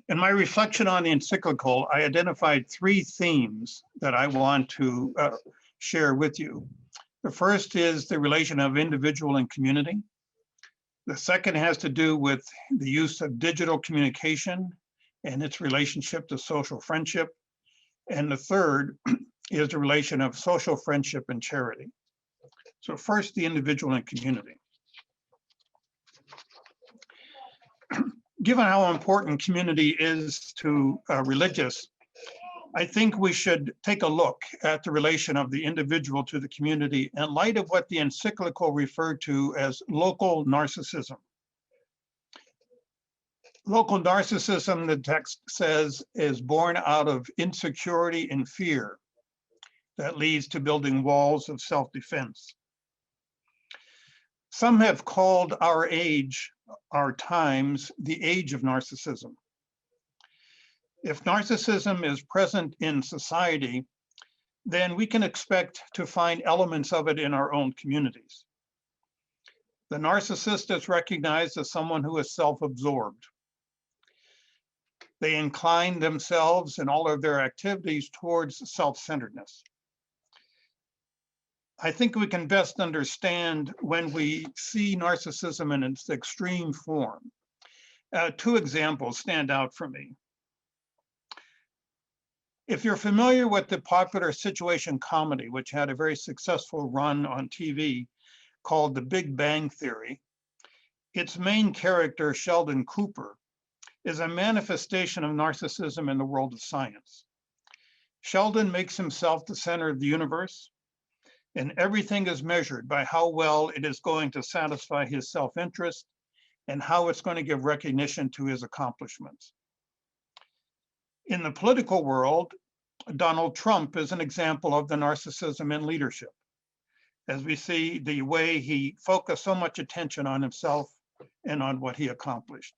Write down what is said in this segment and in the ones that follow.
In my reflection on the encyclical, I identified 3 themes that I want to share with you. The first is the relation of individual and community. The second has to do with the use of digital communication and its relationship to social friendship. And the third is the relation of social friendship and charity. So first, the individual and community. Given how important community is to religious, I think we should take a look at the relation of the individual to the community in light of what the encyclical referred to as local narcissism. Local narcissism, the text says, is born out of insecurity and fear that leads to building walls of self-defense. Some have called our age, our times, the age of narcissism. If narcissism is present in society, then we can expect to find elements of it in our own communities. The narcissist is recognized as someone who is self-absorbed. They incline themselves in all of their activities towards self-centeredness. I think we can best understand when we see narcissism in its extreme form. 2 examples stand out for me. If you're familiar with the popular situation comedy, which had a very successful run on TV called The Big Bang Theory, its main character, Sheldon Cooper, is a manifestation of narcissism in the world of science. Sheldon makes himself the center of the universe, and everything is measured by how well it is going to satisfy his self-interest and how it's going to give recognition to his accomplishments. In the political world, Donald Trump is an example of the narcissism in leadership, as we see the way he focused so much attention on himself and on what he accomplished.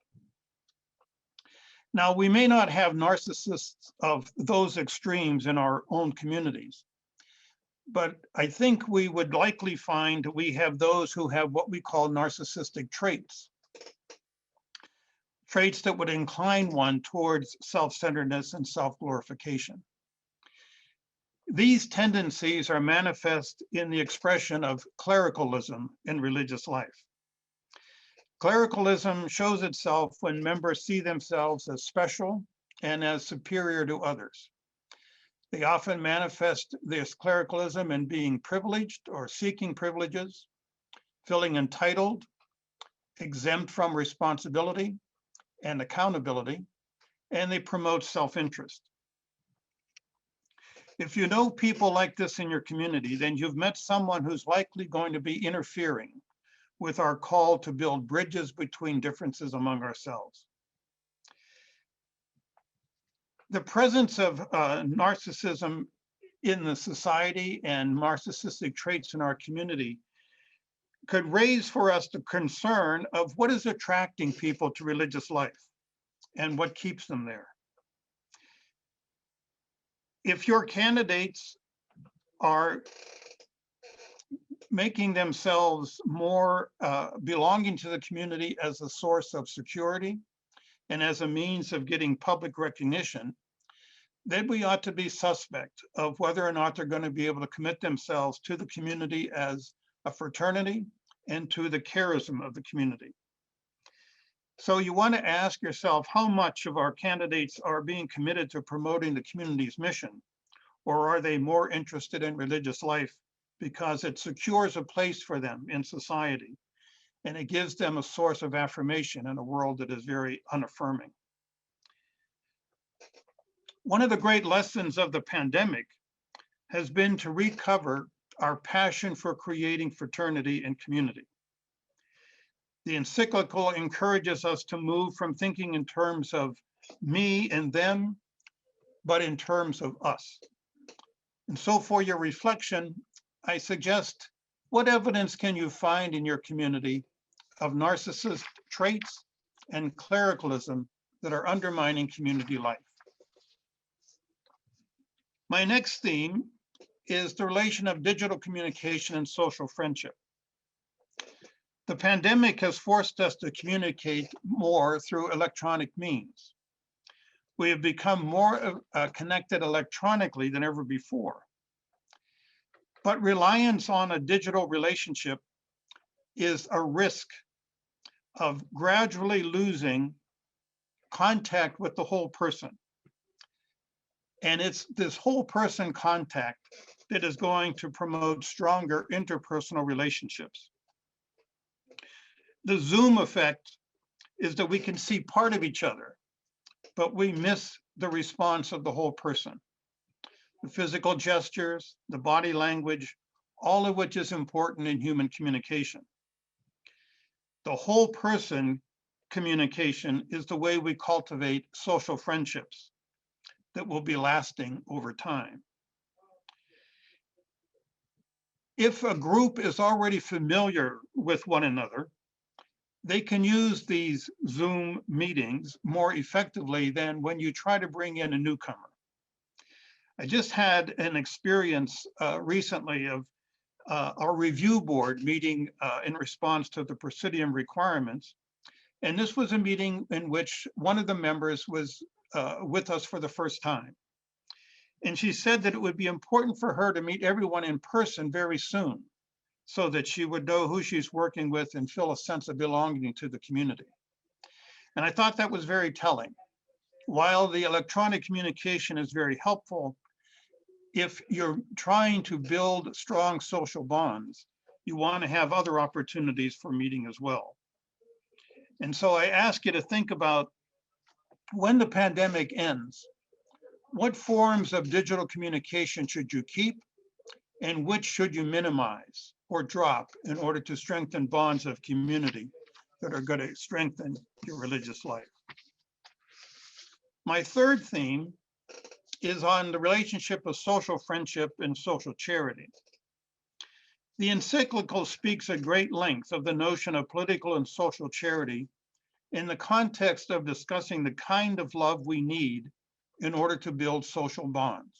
Now, we may not have narcissists of those extremes in our own communities, but I think we would likely find we have those who have what we call narcissistic traits. Traits that would incline one towards self-centeredness and self-glorification. These tendencies are manifest in the expression of clericalism in religious life. Clericalism shows itself when members see themselves as special and as superior to others. They often manifest this clericalism in being privileged or seeking privileges, feeling entitled, exempt from responsibility and accountability, and they promote self-interest. If you know people like this in your community, then you've met someone who's likely going to be interfering with our call to build bridges between differences among ourselves. The presence of narcissism in the society and narcissistic traits in our community could raise for us the concern of what is attracting people to religious life and what keeps them there. If your candidates are making themselves more belonging to the community as a source of security and as a means of getting public recognition, then we ought to be suspect of whether or not they're going to be able to commit themselves to the community as a fraternity and to the charism of the community. So you want to ask yourself how much of our candidates are being committed to promoting the community's mission, or are they more interested in religious life because it secures a place for them in society and it gives them a source of affirmation in a world that is very unaffirming. One of the great lessons of the pandemic has been to recover our passion for creating fraternity and community. The encyclical encourages us to move from thinking in terms of me and them, but in terms of us. And so for your reflection, I suggest, what evidence can you find in your community of narcissist traits and clericalism that are undermining community life? My next theme is the relation of digital communication and social friendship. The pandemic has forced us to communicate more through electronic means. We have become more connected electronically than ever before. But reliance on a digital relationship is a risk of gradually losing contact with the whole person. And it's this whole person contact that is going to promote stronger interpersonal relationships. The Zoom effect is that we can see part of each other, but we miss the response of the whole person. The physical gestures, the body language, all of which is important in human communication. The whole person communication is the way we cultivate social friendships that will be lasting over time. If a group is already familiar with one another, they can use these Zoom meetings more effectively than when you try to bring in a newcomer. I just had an experience recently of our review board meeting in response to the Presidium requirements. And this was a meeting in which one of the members was with us for the first time. And she said that it would be important for her to meet everyone in person very soon, so that she would know who she's working with and feel a sense of belonging to the community. And I thought that was very telling. While the electronic communication is very helpful, if you're trying to build strong social bonds, you want to have other opportunities for meeting as well. And so I ask you to think about, when the pandemic ends, what forms of digital communication should you keep, and which should you minimize or drop in order to strengthen bonds of community that are going to strengthen your religious life? My third theme is on the relationship of social friendship and social charity. The encyclical speaks at great length of the notion of political and social charity in the context of discussing the kind of love we need in order to build social bonds.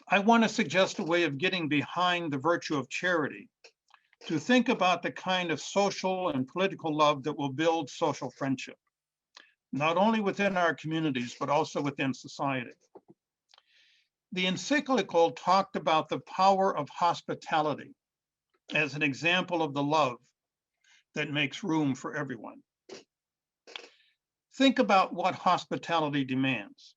I want to suggest a way of getting behind the virtue of charity, to think about the kind of social and political love that will build social friendship, not only within our communities, but also within society. The encyclical talked about the power of hospitality as an example of the love that makes room for everyone. Think about what hospitality demands.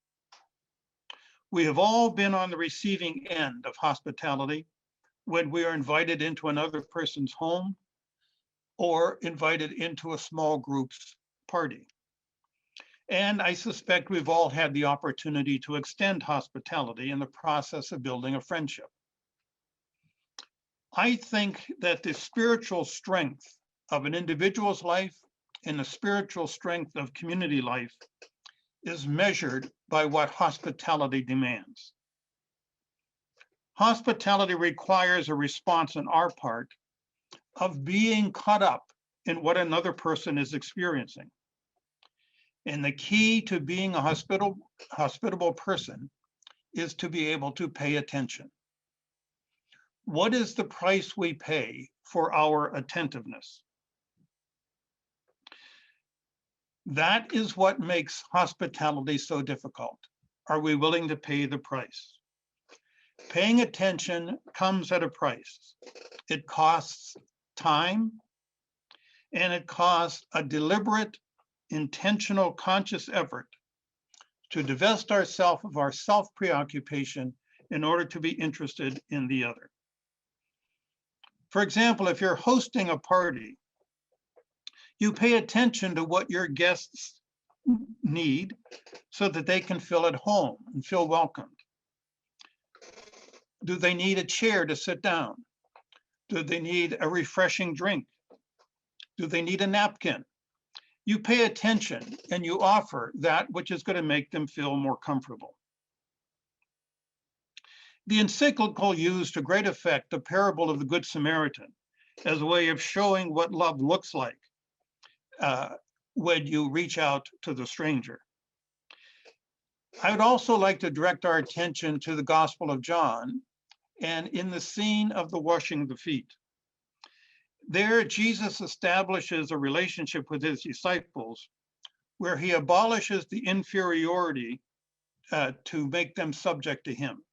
We have all been on the receiving end of hospitality when we are invited into another person's home or invited into a small group's party. And I suspect we've all had the opportunity to extend hospitality in the process of building a friendship. I think that the spiritual strength of an individual's life and the spiritual strength of community life is measured by what hospitality demands. Hospitality requires a response on our part of being caught up in what another person is experiencing. And the key to being a hospitable person is to be able to pay attention. What is the price we pay for our attentiveness? That is what makes hospitality so difficult. Are we willing to pay the price? Paying attention comes at a price. It costs time, and it costs a deliberate, intentional, conscious effort to divest ourselves of our self-preoccupation in order to be interested in the other. For example, if you're hosting a party, you pay attention to what your guests need so that they can feel at home and feel welcomed. Do they need a chair to sit down? Do they need a refreshing drink? Do they need a napkin? You pay attention and you offer that which is going to make them feel more comfortable. The encyclical used to great effect the parable of the Good Samaritan as a way of showing what love looks like when you reach out to the stranger. I would also like to direct our attention to the Gospel of John and in the scene of the washing of the feet. There, Jesus establishes a relationship with his disciples where he abolishes the inferiority to make them subject to him.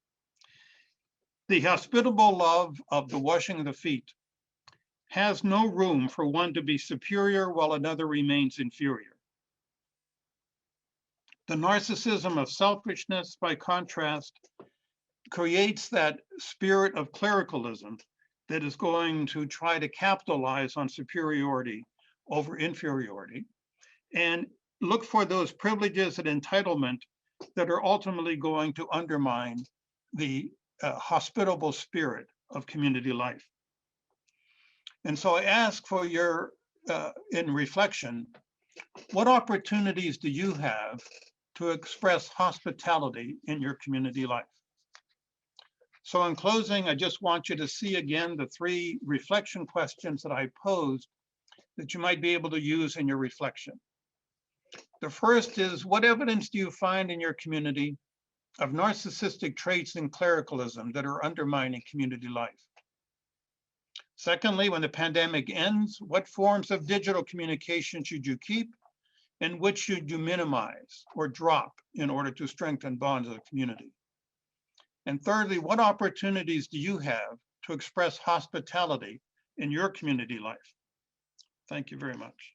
The hospitable love of the washing of the feet has no room for one to be superior while another remains inferior. The narcissism of selfishness, by contrast, creates that spirit of clericalism that is going to try to capitalize on superiority over inferiority and look for those privileges and entitlement that are ultimately going to undermine the hospitable spirit of community life. And so I ask for your, in reflection, what opportunities do you have to express hospitality in your community life? So in closing, I just want you to see again the 3 reflection questions that I posed that you might be able to use in your reflection. The first is, what evidence do you find in your community of narcissistic traits and clericalism that are undermining community life? Secondly, when the pandemic ends, what forms of digital communication should you keep and which should you minimize or drop in order to strengthen bonds of the community? And thirdly, what opportunities do you have to express hospitality in your community life? Thank you very much.